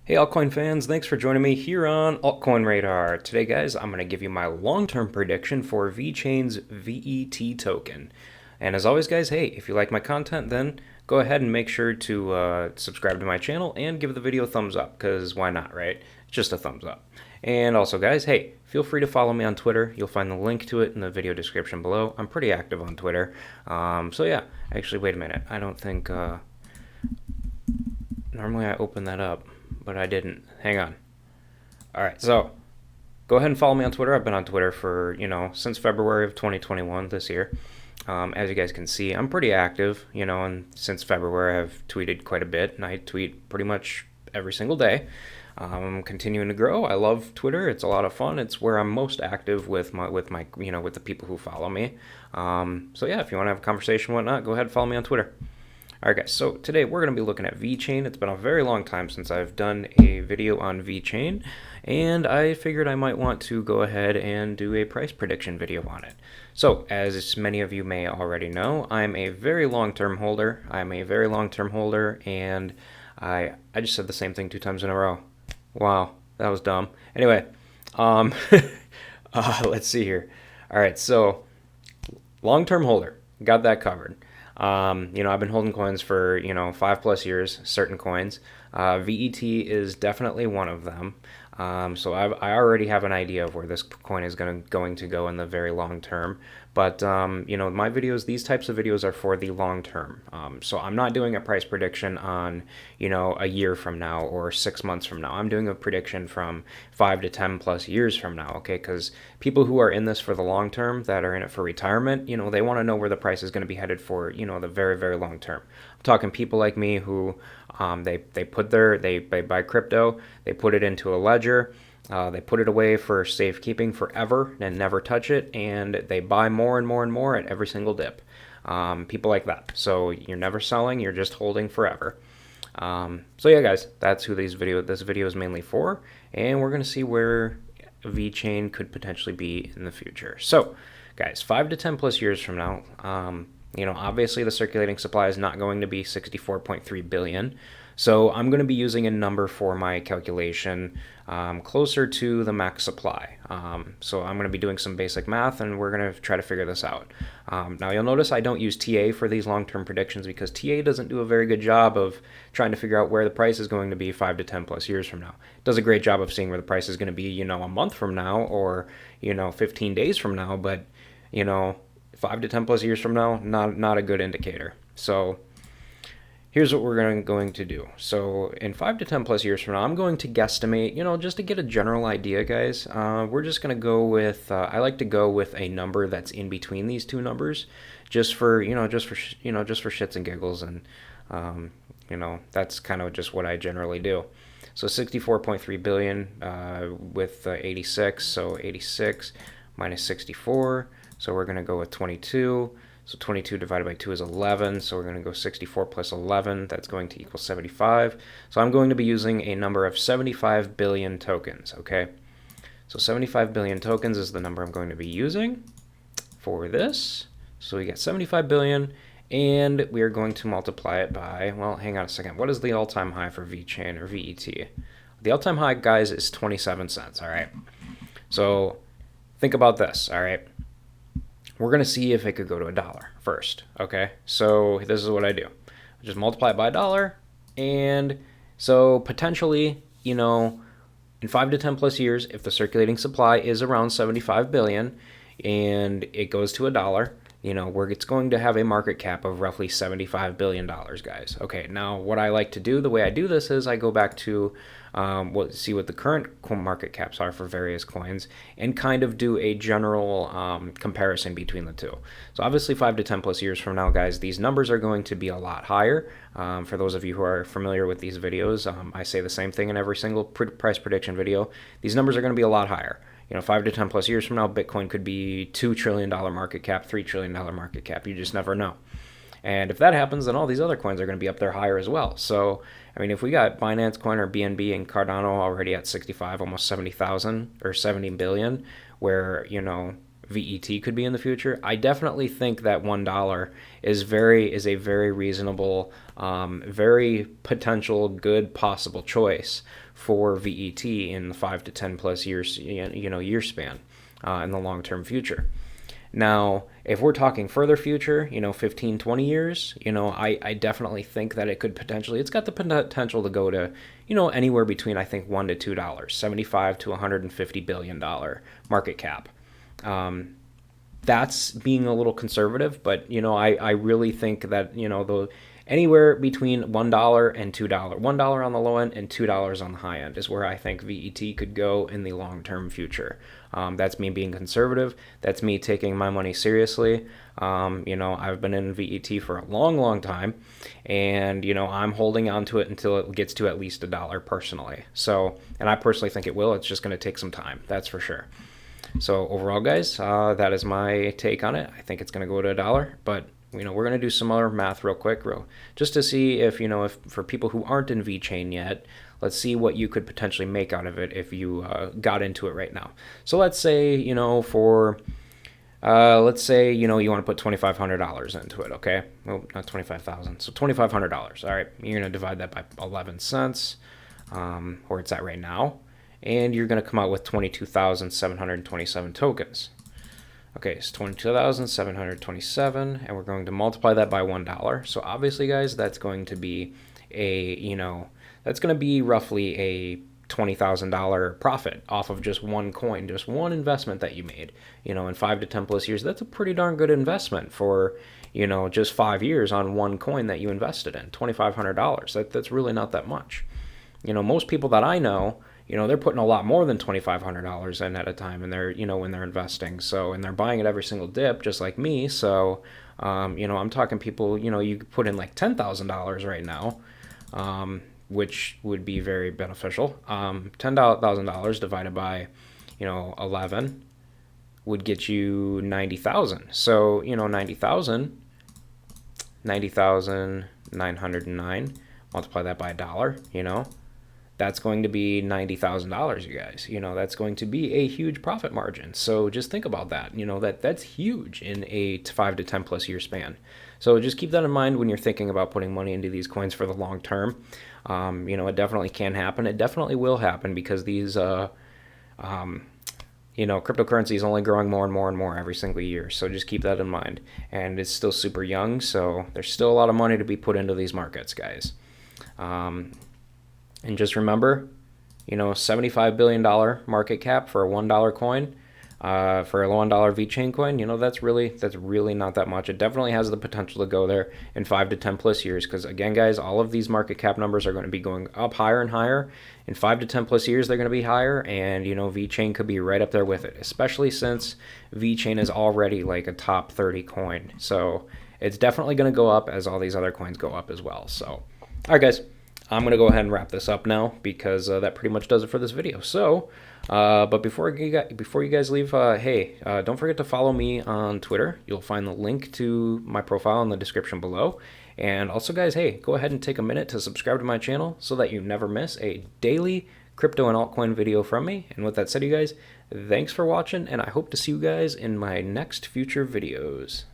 Hey altcoin fans, thanks for joining me here on Altcoin Radar. Today guys, I'm going to give you my long-term prediction for VeChain's VET token. And as always guys, hey, if you like my content then go ahead and make sure to subscribe to my channel and give the video a thumbs up, because why not, right? It's just a thumbs up. And also guys, hey, feel free to follow me on Twitter. You'll find the link to it in the video description below. I'm pretty active on Twitter. So yeah, actually wait a minute. I don't think, normally I open that up, but I didn't. Hang on. All right, so go ahead and follow me on Twitter. I've been on Twitter for, since February of 2021 this year. As you guys can see, I'm pretty active, and since February I've tweeted quite a bit, and I tweet pretty much every single day. I'm continuing to grow. I love Twitter. It's a lot of fun. It's where I'm most active with my with the people who follow me. So yeah, if you want to have a conversation, whatnot, go ahead and follow me on Twitter. Alright guys, so today we're going to be looking at VeChain. It's been a very long time since I've done a video on VeChain, and I figured I might want to go ahead and do a price prediction video on it. So, as many of you may already know, I'm a very long-term holder. And I just said the same thing 2 times in a row. Wow, that was dumb. Anyway, let's see here. Alright, so long-term holder, got that covered. I've been holding coins for, 5+ years, certain coins. VET is definitely one of them. So I already have an idea of where this coin is going to go in the very long term. But, my videos, these types of videos are for the long term. So I'm not doing a price prediction on, a year from now or 6 months from now. I'm doing a prediction from 5 to 10+ years from now, okay? Because people who are in this for the long term, that are in it for retirement, they want to know where the price is going to be headed for, the very, very long term. I'm talking people like me who they buy crypto, they put it into a ledger, they put it away for safekeeping forever and never touch it, and they buy more and more and more at every single dip. People like that. So you're never selling, you're just holding forever. So yeah, guys, that's who this video is mainly for, and we're going to see where VeChain could potentially be in the future. So, guys, 5 to 10+ years from now, obviously the circulating supply is not going to be 64.3 billion. So I'm going to be using a number for my calculation closer to the max supply. So I'm going to be doing some basic math, and we're going to try to figure this out. Now you'll notice I don't use TA for these long-term predictions, because TA doesn't do a very good job of trying to figure out where the price is going to be 5 to 10+ years from now. It does a great job of seeing where the price is going to be, a month from now, or 15 days from now, but 5 to 10+ years from now, not a good indicator. So here's what we're going to do. So in 5 to 10+ years from now, I'm going to guesstimate, just to get a general idea, guys. We're just going to go with, I like to go with a number that's in between these two numbers, just for shits and giggles, and that's kind of just what I generally do. So 64.3 billion with 86, so 86 minus 64. So we're going to go with 22. So 22 divided by 2 is 11. So we're going to go 64 plus 11. That's going to equal 75. So I'm going to be using a number of 75 billion tokens, okay? So 75 billion tokens is the number I'm going to be using for this. So we get 75 billion, and we are going to multiply it by, well, hang on a second. What is the all-time high for VeChain or VET? The all-time high, guys, is 27 cents, all right? So think about this, all right? We're going to see if it could go to $1 first, okay? So this is what I do. I just multiply it by $1, and so potentially, in 5 to 10+ years, if the circulating supply is around 75 billion and it goes to $1, where it's going to have a market cap of roughly $75 billion, guys. Okay, now what I like to do, the way I do this is I go back to see what the current market caps are for various coins, and kind of do a general comparison between the two. So obviously 5 to 10+ years from now, guys, these numbers are going to be a lot higher. For those of you who are familiar with these videos, I say the same thing in every single price prediction video. These numbers are going to be a lot higher. 5 to 10+ years from now, Bitcoin could be $2 trillion market cap, $3 trillion market cap. You just never know. And if that happens, then all these other coins are going to be up there higher as well. So, if we got Binance Coin or BNB and Cardano already at 65, almost 70,000 or 70 billion, where, VET could be in the future, I definitely think that $1 is a very reasonable, very potential good possible choice for VET in the 5 to 10 plus years, year span in the long term future. Now, if we're talking further future, 15, 20 years, I definitely think that it's got the potential to go to, anywhere between, I think, $1 to $2, 75 to $150 billion market cap. That's being a little conservative, but, I really think that, anywhere between $1 and $2, $1 on the low end and $2 on the high end is where I think VET could go in the long-term future. That's me being conservative. That's me taking my money seriously. I've been in VET for a long, long time, and I'm holding on to it until it gets to at least $1 personally. So, and I personally think it will. It's just going to take some time. That's for sure. So overall, guys, that is my take on it. I think it's going to go to $1, but we're going to do some other math real quick, just to see if for people who aren't in VeChain yet, let's see what you could potentially make out of it if you got into it right now. So let's say, you want to put $2,500 into it, okay? Well, not 25,000, so $2,500. All right, you're going to divide that by 11 cents, where it's at right now, and you're going to come out with 22,727 tokens. Okay, so 22,727, and we're going to multiply that by $1. So obviously, guys, that's going to be roughly a $20,000 profit off of just one coin, just one investment that you made. In 5 to 10 plus years, that's a pretty darn good investment for, just 5 years on one coin that you invested in. $2,500. That's really not that much. Most people that I know, they're putting a lot more than $2,500 in at a time, and they're, when they're investing. So, and they're buying it every single dip, just like me. So, I'm talking people, you could put in like $10,000 right now, which would be very beneficial. $10,000 divided by, 11 would get you 90,000. So, 90,909, multiply that by $1, that's going to be $90,000, you guys. That's going to be a huge profit margin. So just think about that. That's huge in a 5 to 10 plus year span. So just keep that in mind when you're thinking about putting money into these coins for the long term. It definitely can happen. It definitely will happen because these, cryptocurrency is only growing more and more and more every single year. So just keep that in mind. And it's still super young, so there's still a lot of money to be put into these markets, guys. And just remember, $75 billion market cap for a $1 coin, for a $1 VeChain coin, that's really not that much. It definitely has the potential to go there in 5 to 10 plus years. Because again, guys, all of these market cap numbers are going to be going up higher and higher. In 5 to 10 plus years, they're going to be higher, and VeChain could be right up there with it, especially since VeChain is already like a top 30 coin. So it's definitely going to go up as all these other coins go up as well. So, all right, guys. I'm going to go ahead and wrap this up now because that pretty much does it for this video. So, but before you guys leave, hey, don't forget to follow me on Twitter. You'll find the link to my profile in the description below. And also, guys, hey, go ahead and take a minute to subscribe to my channel so that you never miss a daily crypto and altcoin video from me. And with that said, you guys, thanks for watching, and I hope to see you guys in my next future videos.